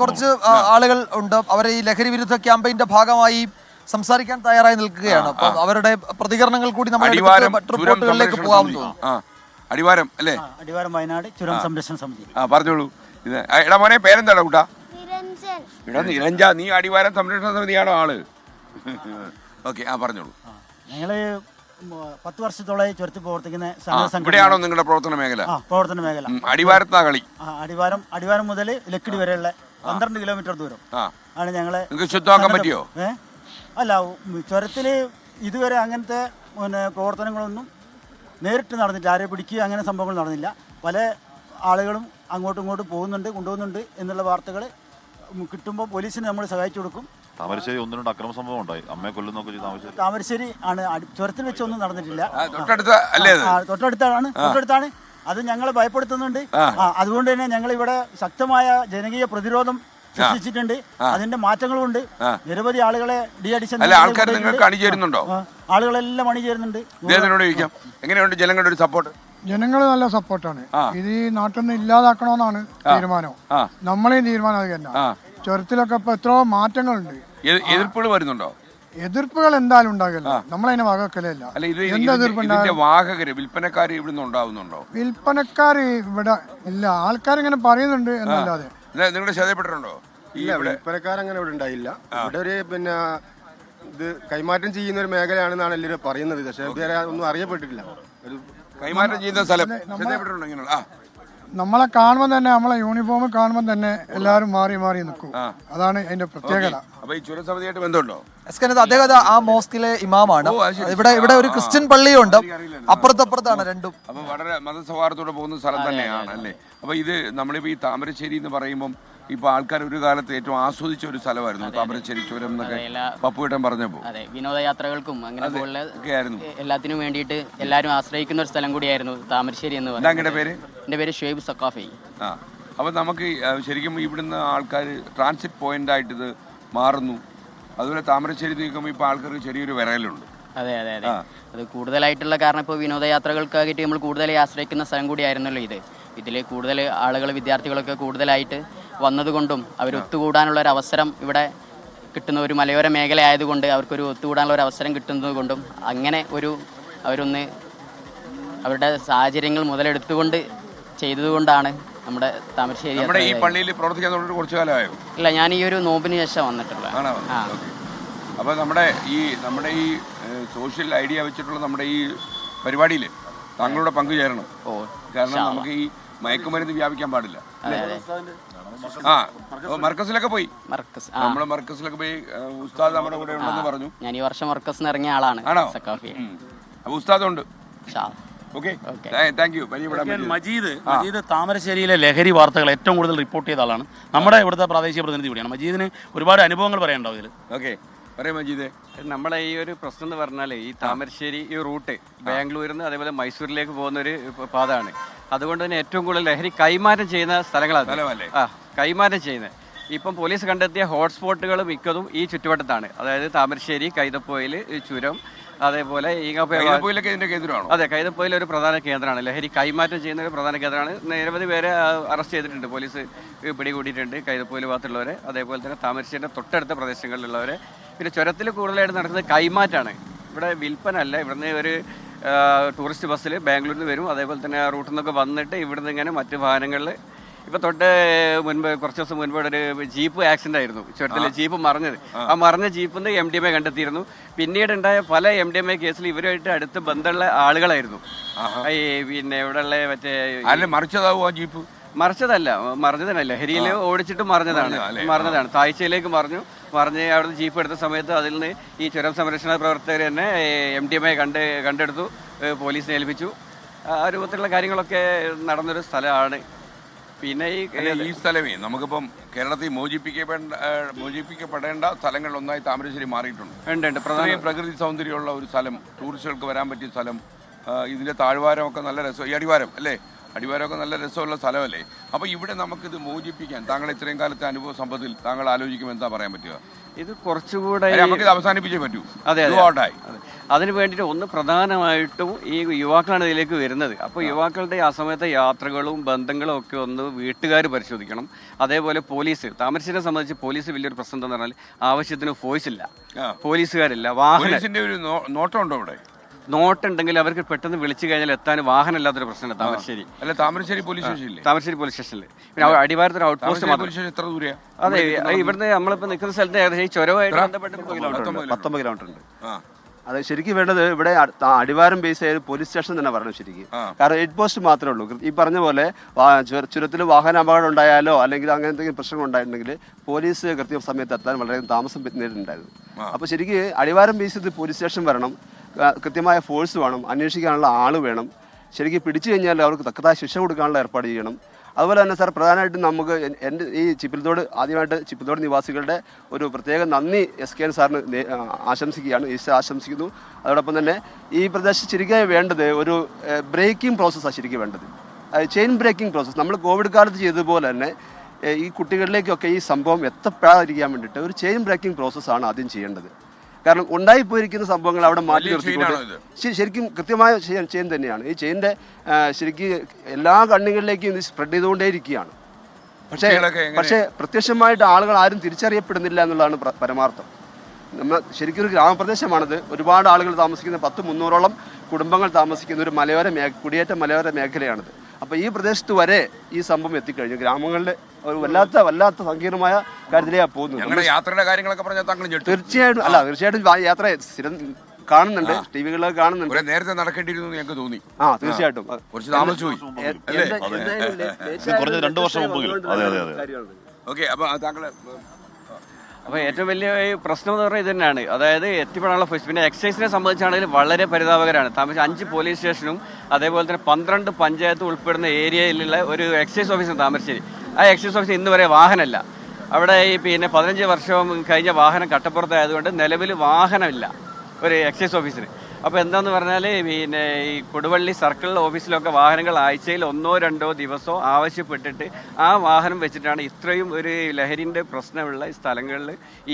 കുറച്ച് ആളുകൾ ഉണ്ട്. അവർ ഈ ലഹരി വിരുദ്ധ ക്യാമ്പയിന്റെ ഭാഗമായി സംസാരിക്കാൻ തയ്യാറായി നിൽക്കുകയാണ്. അപ്പം അവരുടെ പ്രതികരണങ്ങൾ കൂടി നമ്മൾ റിപ്പോർട്ടുകളിലേക്ക് പോകാമെന്ന് തോന്നുന്നു. അടിവാരം അല്ലേ? അടിവാരം വയനാട് ചുരം സംരക്ഷണ സമിതി. പറഞ്ഞോളൂ. എടാ മോനെ, പേരെന്താടാ കൂട്ടാ? നിരഞ്ജ. നീ അടിവാരം സംരക്ഷണ സമിതിയാണോ ആള്? ഓക്കെ, പറഞ്ഞോളൂ. ഞങ്ങള് 10 വർഷത്തോളമായി ചുരത്തിൽ പ്രവർത്തിക്കുന്ന ഇവിടെയാണോ നിങ്ങളുടെ പ്രവർത്തന മേഖല? പ്രവർത്തന മേഖല അടിവാരത്താ കളി. അടിവാരം മുതൽ ലക്കിടി വരെയുള്ള 12 കിലോമീറ്റർ ദൂരം ആണ് ഞങ്ങള്. ശുദ്ധമാക്കാൻ പറ്റിയോ? അല്ല, ചുരത്തില് ഇതുവരെ അങ്ങനത്തെ പ്രവർത്തനങ്ങളൊന്നും നേരിട്ട് നടന്നില്ല. ആരെ പിടിക്കുക അങ്ങനെ സംഭവങ്ങൾ നടന്നില്ല. പല ആളുകളും അങ്ങോട്ടും ഇങ്ങോട്ടും കൊണ്ടുപോകുന്നുണ്ട് എന്നുള്ള വാർത്തകൾ കിട്ടുമ്പോൾ പോലീസിന് നമ്മൾ സഹായിച്ചു കൊടുക്കും. താമരശ്ശേരി 1-2 അക്രമ സംഭവം ഉണ്ടായി. അമ്മയെ കൊല്ലുന്നൊക്കെ ചെയ്ത് താമരശ്ശേരി ആണ്. ചുരത്തിൽ വെച്ചൊന്നും നടന്നിട്ടില്ല. തൊട്ടടുത്താണ്. അത് ഞങ്ങളെ ഭയപ്പെടുത്തുന്നുണ്ട്. അതുകൊണ്ട് തന്നെ ഞങ്ങൾ ഇവിടെ ശക്തമായ ജനകീയ പ്രതിരോധം സൃഷ്ടിച്ചിട്ടുണ്ട്. അതിന്റെ മാറ്റങ്ങളും ഉണ്ട്. നിരവധി ആളുകളെ ആളുകളെല്ലാം അണിചേരുന്നുണ്ട്. എങ്ങനെയുണ്ട് ജനങ്ങളുടെ ഒരു സപ്പോർട്ട്? ജനങ്ങൾ നല്ല സപ്പോർട്ടാണ്. ഇത് ഈ നാട്ടിൽ നിന്ന് ഇല്ലാതാക്കണമെന്നാണ് തീരുമാനം. നമ്മളെയും തീരുമാനം അത് തന്നെ. ചുരത്തിലൊക്കെ ഇപ്പൊ എത്രയോ മാറ്റങ്ങളുണ്ട്. എതിർപ്പുകൾ വരുന്നുണ്ടോ? എതിർപ്പുകൾ എന്തായാലും ഉണ്ടാകില്ല. നമ്മളതിനെ വകവെക്കലല്ല. വിൽപ്പനക്കാര് ഇവിടുന്ന് ഉണ്ടാവുന്നുണ്ടോ? വിൽപ്പനക്കാര് ഇവിടെ ഇല്ല. ആൾക്കാരിങ്ങനെ പറയുന്നുണ്ട് എന്നല്ലാതെ. നിങ്ങളുടെ ശ്രദ്ധപ്പെട്ടിട്ടുണ്ടോ? വിൽപ്പനക്കാരങ്ങനെ ഇവിടെ ഉണ്ടായില്ല. ഇവിടെ ഒരു ഇത് കൈമാറ്റം ചെയ്യുന്ന ഒരു മേഖലയാണെന്നാണ് എല്ലാവരും പറയുന്നത്. പക്ഷേ ഇതുവരെ ഒന്നും അറിയപ്പെട്ടിട്ടില്ല. ഒരു കൈമാറ്റം ചെയ്യുന്ന സ്ഥലം ശ്രദ്ധപ്പെട്ടിട്ടുണ്ടോ? ഇങ്ങനെയുള്ള നമ്മളെ കാണുമ്പോൾ തന്നെ, നമ്മളെ യൂണിഫോം കാണുമ്പോൾ തന്നെ എല്ലാവരും മാറി നിൽക്കും. അതാണ് അതിന്റെ പ്രത്യേകത. അപ്പൊ ഈ ചുരം സമിതിയായിട്ട് ബന്ധമുണ്ടോ? അദ്ദേഹം ആ മോസ്കിലെ ഇമാമാണ്. ഇവിടെ ഒരു ക്രിസ്ത്യൻ പള്ളിയുണ്ട്. അപ്പുറത്താണ് രണ്ടും. അപ്പൊ വളരെ മതസൗഹാർദ്ദത്തോടെ പോകുന്ന സ്ഥലം തന്നെയാണ് അല്ലേ? അപ്പൊ ഇത് നമ്മളിപ്പോ ഈ താമരശ്ശേരി എന്ന് പറയുമ്പോൾ ഇപ്പൊ ആൾക്കാർ ഒരു കാലത്ത് ഏറ്റവും ആസ്വദിച്ച ഒരു സ്ഥലമായിരുന്നു താമരശ്ശേരി ചുരം എന്നൊക്കെ പപ്പുവേട്ടൻ പറഞ്ഞപ്പോ. അതെ, വിനോദയാത്രകൾക്കും അങ്ങനെ എല്ലാത്തിനും വേണ്ടിയിട്ട് എല്ലാവരും ആശ്രയിക്കുന്ന ഒരു സ്ഥലം കൂടിയായിരുന്നു താമരശ്ശേരി എന്ന് പറയുന്നത്. എന്റെ പേര് ഷുഹൈബ് സഖാഫി. അപ്പൊ നമുക്ക് ശരിക്കും ഇവിടുന്ന് ആൾക്കാർ ട്രാൻസിറ്റ് പോയിന്റ് ആയിട്ട് ഇത് മാറുന്നു. അതുപോലെ താമരശ്ശേരി നീക്കുമ്പോൾ ഇപ്പൊ ആൾക്കാർക്ക് ചെറിയൊരു വിരലുണ്ട്. അതെ, അത് കൂടുതലായിട്ടുള്ള കാരണം ഇപ്പോൾ വിനോദയാത്രകൾക്കായിട്ട് നമ്മൾ കൂടുതലായി ആശ്രയിക്കുന്ന സ്ഥലം കൂടിയായിരുന്നല്ലോ ഇത്. ഇതിൽ കൂടുതൽ ആളുകൾ, വിദ്യാർത്ഥികളൊക്കെ കൂടുതലായിട്ട് വന്നതുകൊണ്ടും അവർ ഒത്തുകൂടാനുള്ള ഒരു അവസരം ഇവിടെ കിട്ടുന്ന ഒരു മലയോര മേഖല ആയതുകൊണ്ട് അവർക്കൊരു ഒത്തുകൂടാനുള്ള ഒരു അവസരം കിട്ടുന്നത് കൊണ്ടും അങ്ങനെ അവരൊന്ന് അവരുടെ സാഹചര്യങ്ങൾ മുതലെടുത്തുകൊണ്ട് ചെയ്തതുകൊണ്ടാണ് നമ്മുടെ താമരശ്ശേരി. ഈ പള്ളിയിൽ പ്രവർത്തിക്കാൻ കുറച്ചു കാലമായോ? ഇല്ല, ഞാൻ ഈ ഒരു നോമ്പിന് ശേഷം വന്നിട്ടുള്ളത്. അപ്പോൾ നമ്മുടെ ഈ സോഷ്യൽ ഐഡിയ വെച്ചിട്ടുള്ള നമ്മുടെ ഈ പരിപാടിയിൽ താങ്കളുടെ പങ്കു ചേരണം. കാരണം നമുക്ക് ഈ മയക്കുമരുന്ന് വ്യാപിക്കാൻ പാടില്ല. മർക്കസിലൊക്കെ പോയി നമ്മള് മർക്കസിലൊക്കെ പോയി. ഉസ്താദ് നമ്മുടെ കൂടെ ഉണ്ടെന്ന് പറഞ്ഞു. ഞാൻ ഈ വർഷം മർക്കസിൽ ഇറങ്ങിയ ആളാണ്. അപ്പൊ ഉസ്താദ് ഉണ്ട്. മജീദ് താമരശ്ശേരിയിലെ ലഹരി വാർത്തകൾ ഏറ്റവും കൂടുതൽ റിപ്പോർട്ട് ചെയ്ത ആളാണ്. നമ്മുടെ ഇവിടുത്തെ പ്രാദേശിക പ്രതിനിധി കൂടിയാണ്. മജീദിന് ഒരുപാട് അനുഭവങ്ങൾ പറയാനുണ്ടാവും ഇതിൽ. നമ്മുടെ ഈ ഒരു പ്രശ്നം എന്ന് പറഞ്ഞാൽ ഈ താമരശ്ശേരി ഈ റൂട്ട് ബാംഗ്ലൂരിൽ നിന്ന് അതേപോലെ മൈസൂരിലേക്ക് പോകുന്ന ഒരു പാതയാണ്. അതുകൊണ്ട് തന്നെ ഏറ്റവും കൂടുതൽ ലഹരി കൈമാറ്റം ചെയ്യുന്ന സ്ഥലങ്ങളാണ്. കൈമാറ്റം ചെയ്യുന്നത് ഇപ്പം പോലീസ് കണ്ടെത്തിയ ഹോട്ട്സ്പോട്ടുകൾ മിക്കതും ഈ ചുറ്റുവട്ടത്താണ്. അതായത് താമരശ്ശേരി, കൈതപ്പൊയിൽ, ചുരം, അതേപോലെ അതെ, കൈതപ്പൊയിൽ ഒരു പ്രധാന കേന്ദ്രമാണ്. ലഹരി കൈമാറ്റം ചെയ്യുന്ന ഒരു പ്രധാന കേന്ദ്രമാണ്. നിരവധി പേരെ അറസ്റ്റ് ചെയ്തിട്ടുണ്ട്, പോലീസ് പിടികൂടിയിട്ടുണ്ട്. കൈതപ്പൊയിൽ ഭാഗത്തുള്ളവരെ, അതേപോലെ തന്നെ താമരശ്ശേരിയുടെ തൊട്ടടുത്ത പ്രദേശങ്ങളിലുള്ളവരെ. പിന്നെ ചുരത്തിൽ കൂടുതലായിട്ട് നടക്കുന്നത് കൈമാറ്റാണ്. ഇവിടെ വിൽപ്പന അല്ല. ഇവിടുന്ന് ഒരു ടൂറിസ്റ്റ് ബസ്സിൽ ബാംഗ്ലൂരിൽ നിന്ന് വരും. അതേപോലെ തന്നെ ആ റൂട്ടിൽ നിന്നൊക്കെ വന്നിട്ട് ഇവിടുന്ന് ഇങ്ങനെ മറ്റ് വാഹനങ്ങളിൽ. ഇപ്പൊ കുറച്ച് ദിവസം മുൻപ് ഒരു ജീപ്പ് ആക്സിഡന്റ് ആയിരുന്നു. ചുരത്തിലെ ജീപ്പ് മറിഞ്ഞത്. ആ മറിഞ്ഞ ജീപ്പിൽ നിന്ന് MDMA കണ്ടെത്തിയിരുന്നു. പിന്നീട് ഉണ്ടായ പല MDMA കേസിൽ ഇവരുമായിട്ട് അടുത്ത് ബന്ധമുള്ള ആളുകളായിരുന്നു. പിന്നെ ഇവിടെയുള്ള മറിഞ്ഞതല്ല, ലഹരിയിൽ ഓടിച്ചിട്ട് മറിഞ്ഞതാണ്. താഴ്ചയിലേക്ക് മറിഞ്ഞ് അവിടുന്ന് ജീപ്പ് എടുത്ത സമയത്ത് അതിൽ നിന്ന് ഈ ചുരം സംരക്ഷണ പ്രവർത്തകർ തന്നെ MDMA കണ്ടെടുത്തു, പോലീസിനെ ഏൽപ്പിച്ചു. ആ രൂപത്തിലുള്ള കാര്യങ്ങളൊക്കെ നടന്നൊരു സ്ഥലമാണ്. പിന്നെ ഈ സ്ഥലമേ നമുക്കിപ്പം കേരളത്തിൽ മോചിപ്പിക്കപ്പെടേണ്ട സ്ഥലങ്ങളിൽ ഒന്നായി താമരശ്ശേരി മാറിയിട്ടുണ്ട്. പ്രകൃതി സൗന്ദര്യമുള്ള ഒരു സ്ഥലം, ടൂറിസ്റ്റുകൾക്ക് വരാൻ പറ്റിയ സ്ഥലം. ഇതിന്റെ താഴ്വാരമൊക്കെ നല്ല രസം. ഈ അടിവാരം അല്ലേ, അടിവാരമൊക്കെ നല്ല രസമുള്ള സ്ഥലമല്ലേ? അപ്പോൾ ഇവിടെ നമുക്കിത് മോചിപ്പിക്കാൻ താങ്കൾ ഇത്രയും കാലത്തെ അനുഭവ സമ്പത്തിൽ താങ്കൾ ആലോചിക്കുമ്പോൾ എന്താ പറയാൻ പറ്റുക? ഇത് കുറച്ചുകൂടെ നമുക്കിത് അവസാനിപ്പിച്ചേ പറ്റൂ. അതെ അതിന് വേണ്ടിയിട്ട് ഒന്ന് പ്രധാനമായിട്ടും ഈ യുവാക്കളാണ് ഇതിലേക്ക് വരുന്നത്. അപ്പോൾ യുവാക്കളുടെ ആ സമയത്തെ യാത്രകളും ബന്ധങ്ങളും ഒക്കെ ഒന്ന് വീട്ടുകാർ പരിശോധിക്കണം. അതേപോലെ പോലീസ്, താമരശ്ശേരിയെ സംബന്ധിച്ച് പോലീസ് വലിയൊരു പ്രശ്നം എന്താണെന്ന് പറഞ്ഞാൽ ആവശ്യത്തിന് ഫോഴ്സ് ഇല്ല, പോലീസുകാരില്ല, വാഹനത്തിന്റെ ഒരു നോട്ടം ഉണ്ടോ ഇവിടെ? നോട്ടുണ്ടെങ്കിൽ അവർക്ക് പെട്ടെന്ന് വിളിച്ചു കഴിഞ്ഞാൽ എത്താൻ വാഹനം ഇല്ലാത്തൊരു പ്രശ്നമാണ് താമരശ്ശേരി. അല്ല, താമരശ്ശേരി പോലീസ് സ്റ്റേഷനില്ലേ? താമരശ്ശേരി പോലീസ് സ്റ്റേഷനിൽ പിന്നെ അടിവാരത്തിന് ഔട്ട് പോസ്റ്റ് മാത്രം. എത്ര ദൂരെയാ? അതെ, ഇവിടുന്ന് നമ്മളിപ്പോൾ നിൽക്കുന്ന സ്ഥലത്ത് ഏകദേശം ചുരവുമായിട്ട് ബന്ധപ്പെട്ട് 19 കിലോമീറ്റർ ഉണ്ട്. അത് ശരിക്കും വേണ്ടത് ഇവിടെ അടിവാരം ബേസ് ചെയ്ത് പോലീസ് സ്റ്റേഷൻ തന്നെ പറയണം ശരിക്കും. കാരണം ഹെഡ് പോസ്റ്റ് മാത്രമേ ഉള്ളൂ. ഈ പറഞ്ഞ പോലെ ചുരത്തിൽ വാഹന അപകടം ഉണ്ടായാലോ അല്ലെങ്കിൽ അങ്ങനത്തെ പ്രശ്നങ്ങൾ ഉണ്ടായിട്ടുണ്ടെങ്കിൽ പോലീസ് കൃത്യസമയത്ത് എത്താൻ വളരെ താമസം നേരിട്ടുണ്ടായിരുന്നു. അപ്പോൾ ശരിക്കും അടിവാരം ബേസ് ചെയ്ത് പോലീസ് സ്റ്റേഷൻ വരണം, കൃത്യമായ ഫോഴ്സ് വേണം, അന്വേഷിക്കാനുള്ള ആൾ വേണം. ശരിക്കും പിടിച്ചു കഴിഞ്ഞാൽ അവർക്ക് തക്കതായ ശിക്ഷ കൊടുക്കാനുള്ള ഏർപ്പാട് ചെയ്യണം. അതുപോലെ തന്നെ സാർ പ്രധാനമായിട്ടും നമുക്ക് എൻ്റെ ഈ ചിപ്പിൽത്തോട് ആദ്യമായിട്ട് ചിപ്പിൽത്തോട് നിവാസികളുടെ ഒരു പ്രത്യേക നന്ദി SKN സാറിന് ആശംസിക്കുകയാണ്, ഈശ്വര ആശംസിക്കുന്നു. അതോടൊപ്പം തന്നെ ഈ പ്രദേശത്ത് ശരിക്കും വേണ്ടത് ഒരു ബ്രേക്കിംഗ് പ്രോസസ്സാണ് ശരിക്കും വേണ്ടത്, ചെയിൻ ബ്രേക്കിംഗ് പ്രോസസ്സ്. നമ്മൾ കോവിഡ് കാലത്ത് ചെയ്തതുപോലെ തന്നെ ഈ കുട്ടികളിലേക്കൊക്കെ ഈ സംഭവം എത്തപ്പെടാതിരിക്കാൻ വേണ്ടിയിട്ട് ഒരു ചെയിൻ ബ്രേക്കിംഗ് പ്രോസസ്സാണ് ആദ്യം ചെയ്യേണ്ടത്. കാരണം ഉണ്ടായിപ്പോയിരിക്കുന്ന സംഭവങ്ങൾ അവിടെ മാറ്റി നിർത്തിക്കൊണ്ട് ശരിക്കും കൃത്യമായ ചെയിൻ തന്നെയാണ്. ഈ ചെയിൻ്റെ ശരിക്കും എല്ലാ കണ്ണുകളിലേക്കും ഇത് സ്പ്രെഡ് ചെയ്തുകൊണ്ടേയിരിക്കുകയാണ്. പക്ഷേ പ്രത്യക്ഷമായിട്ട് ആളുകൾ ആരും തിരിച്ചറിയപ്പെടുന്നില്ല എന്നുള്ളതാണ് പരമാർത്ഥം. നമ്മൾ ശരിക്കും ഒരു ഗ്രാമപ്രദേശമാണിത്. ഒരുപാട് ആളുകൾ താമസിക്കുന്ന 100-300ഓളം കുടുംബങ്ങൾ താമസിക്കുന്ന ഒരു കുടിയേറ്റ മലയോര മേഖലയാണിത്. അപ്പോൾ ഈ പ്രദേശത്ത് വരെ ഈ സംഭവം എത്തിക്കഴിഞ്ഞു. ഗ്രാമങ്ങളിലെ ഒരു വല്ലാത്ത സങ്കീർണമായ കാര്യത്തിലേക്കാണ് പോകുന്നത്. യാത്രയുടെ കാര്യങ്ങളൊക്കെ പറഞ്ഞാൽ തീർച്ചയായിട്ടും യാത്ര സ്ഥിരം കാണുന്നുണ്ട്, ടിവികളിലൊക്കെ കാണുന്നുണ്ട്. നേരത്തെ നടക്കേണ്ടിയിരുന്നു ഞങ്ങൾക്ക് തോന്നി. തീർച്ചയായിട്ടും കുറച്ച് താമസിച്ചു പോയി. കുറഞ്ഞ 2 വർഷം മുമ്പ്. ഓക്കെ, അപ്പോൾ താങ്കളെ അപ്പോൾ ഏറ്റവും വലിയ പ്രശ്നം എന്ന് പറഞ്ഞാൽ ഇത് തന്നെയാണ്. അതായത് എത്തിപ്പെടാനുള്ള ഫോഴ്സ്. പിന്നെ എക്സൈസിനെ സംബന്ധിച്ചാണെങ്കിൽ വളരെ പരിതാപകരമാണ്. താമസിച്ച് 5 പോലീസ് സ്റ്റേഷനും അതേപോലെ തന്നെ 12 പഞ്ചായത്ത് ഉൾപ്പെടുന്ന ഏരിയയിലുള്ള ഒരു എക്സൈസ് ഓഫീസാണ് താമരശ്ശേരി. ആ എക്സൈസ് ഓഫീസ് ഇന്ന് വരെ വാഹനമല്ല. അവിടെ ഈ 15 വർഷം കഴിഞ്ഞ വാഹനം കട്ടപ്പുറത്തായതുകൊണ്ട് നിലവിൽ വാഹനമില്ല ഒരു എക്സൈസ് ഓഫീസിന്. അപ്പോൾ എന്താന്ന് പറഞ്ഞാൽ ഈ കൊടുവള്ളി സർക്കിൾ ഓഫീസിലൊക്കെ വാഹനങ്ങൾ ആഴ്ചയിൽ 1-2 ദിവസമോ ആവശ്യപ്പെട്ടിട്ട് ആ വാഹനം വെച്ചിട്ടാണ് ഇത്രയും ഒരു ലഹരിൻ്റെ പ്രശ്നമുള്ള സ്ഥലങ്ങളിൽ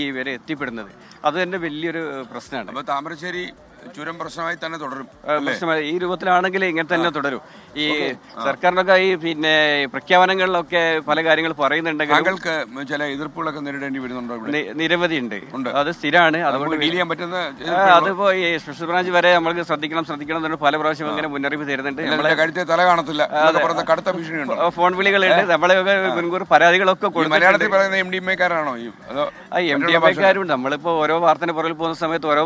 ഇവർ എത്തിപ്പെടുന്നത്. അത് തന്നെ വലിയൊരു പ്രശ്നമാണ്. അപ്പോൾ താമരശ്ശേരി ചുരം പ്രശ്നമായി തന്നെ തുടരും. പ്രശ്നമായി ഈ രൂപത്തിലാണെങ്കിൽ ഇങ്ങനെ തന്നെ തുടരും. ഈ സർക്കാരിനൊക്കെ ഈ പ്രഖ്യാപനങ്ങളിലൊക്കെ പല കാര്യങ്ങൾ പറയുന്നുണ്ടെങ്കിൽ താങ്കൾക്ക് ചില എതിർപ്പുകളൊക്കെ നേരിടേണ്ടി വരുന്നുണ്ടോ? നിരവധി ഉണ്ട്, അത് സ്ഥിരമാണ്. അതുകൊണ്ട് ഡീൽ ചെയ്യാൻ പറ്റുന്ന അതിപ്പോ ഈ സ്പെഷ്യൽ ബ്രാഞ്ച് വരെ നമ്മൾക്ക് ശ്രദ്ധിക്കണം എന്ന് പല പ്രാവശ്യം അങ്ങനെ മുന്നറിയിപ്പ് തരുന്നുണ്ട്. നമ്മളെ കഴുത്തെ തല കാണത്തില്ല, കടുത്ത ഭീഷണിയുണ്ട്, ഫോൺ വിളികളുണ്ട്, നമ്മളെയൊക്കെ മുൻകൂർ പരാതികളൊക്കെ മലയാളത്തിൽ പറയുന്ന MDMA-കാരാണോ? MDMA-കാരുണ്ട്. നമ്മളിപ്പോ ഓരോ വാർത്തയുടെ പുറകിൽ പോകുന്ന സമയത്ത് ഓരോ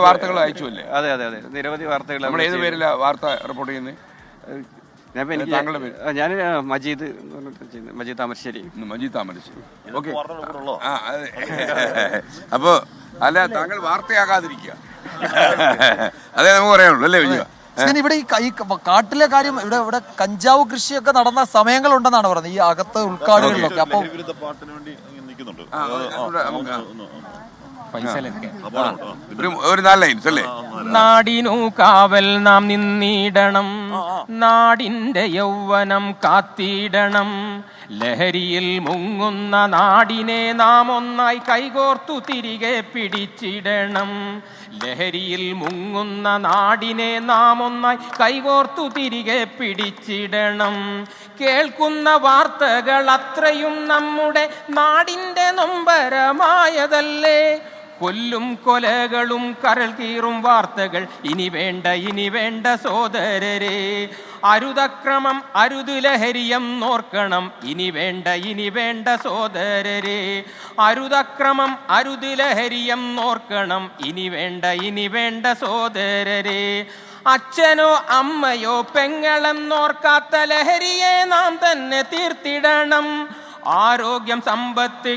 വാർത്തകൾ അയച്ചു. അതെ, നിരവധി വാർത്തകൾ. നമ്മൾ ഏത് പേരിലാ വാർത്ത റിപ്പോർട്ട് ചെയ്യുന്നത്? ഞാൻ മജീദ് താമരശ്ശേരി. ഓക്കെ. അപ്പോ അല്ല, താങ്കൾ വാർത്തയാകാതിരിക്കുക, അതേ നമുക്ക് പറയാനുള്ളൂ അല്ലേ വിജയ? ഇവിടെ ഈ കാട്ടിലെ കാര്യം, ഇവിടെ കഞ്ചാവ് കൃഷിയൊക്കെ നടന്ന സമയങ്ങളുണ്ടെന്നാണ് പറയുന്നത് ഈ അകത്ത് ഉൾക്കാടുകളിലൊക്കെ. അപ്പൊ ഒരു 4 ലൈൻസ് അല്ലേ? നാടിനു കാവൽ നാം നിന്നിടണം, നാടിന്റെ യൗവനം കാത്തിടണം, ലഹരിയിൽ മുങ്ങുന്ന നാടിനെ നാം ഒന്നായി കൈകോർത്തു തിരികെ പിടിച്ചിടണം, ലഹരിയിൽ മുങ്ങുന്ന നാടിനെ നാം ഒന്നായി കൈകോർത്തു തിരികെ പിടിച്ചിടണം. കേൾക്കുന്ന വാർത്തകൾ അത്രയും നമ്മുടെ നാടിന്റെ നൊമ്പരമായതല്ലേ, കൊല്ലും കൊലകളും കരൾ കീറും വാർത്തകൾ ഇനി വേണ്ട സോദരരെ, അരുതക്രമം അരുതു ലഹരിയം നോർക്കണം, ഇനി വേണ്ട സോദരരെ, അരുതക്രമം അരുതു ലഹരിയം നോർക്കണം, ഇനി വേണ്ട സോദരരെ, അച്ഛനോ അമ്മയോ പെങ്ങളെന്നോർക്കാത്ത ലഹരിയെ നാം തന്നെ തീർത്തിടണം, ആരോഗ്യം സമ്പത്ത്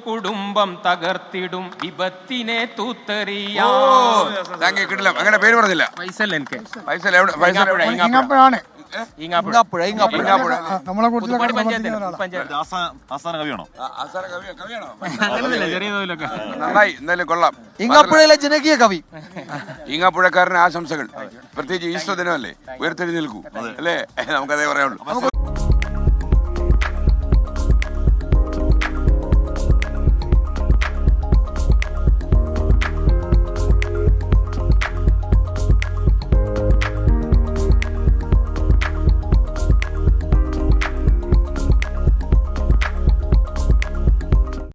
കുടുംബം തകർത്തിടും വിപത്തിനെ തൂത്തെറിയാം. അങ്ങനെ പേര് പറഞ്ഞില്ല. ഫൈസൽ. ഫൈസൽ എവിടെ? ഈങ്ങാപ്പുഴ നമ്മളെ കൂട്ടത്തിലൊക്കെ ആസ്ഥാന കവിയാണോ? നന്നായി, എന്തായാലും കൊള്ളാം. ഈങ്ങാപ്പുഴയിലെ ജനകീയ കവി. ഈങ്ങാപ്പുഴക്കാരന് ആശംസകൾ. പ്രത്യേകിച്ച് ഈസ്റ്റർ ദിനമല്ലേ, ഉയർത്തെഴുന്നേൽക്കൂ അല്ലേ, നമുക്കതേ പറയാനുള്ളൂ.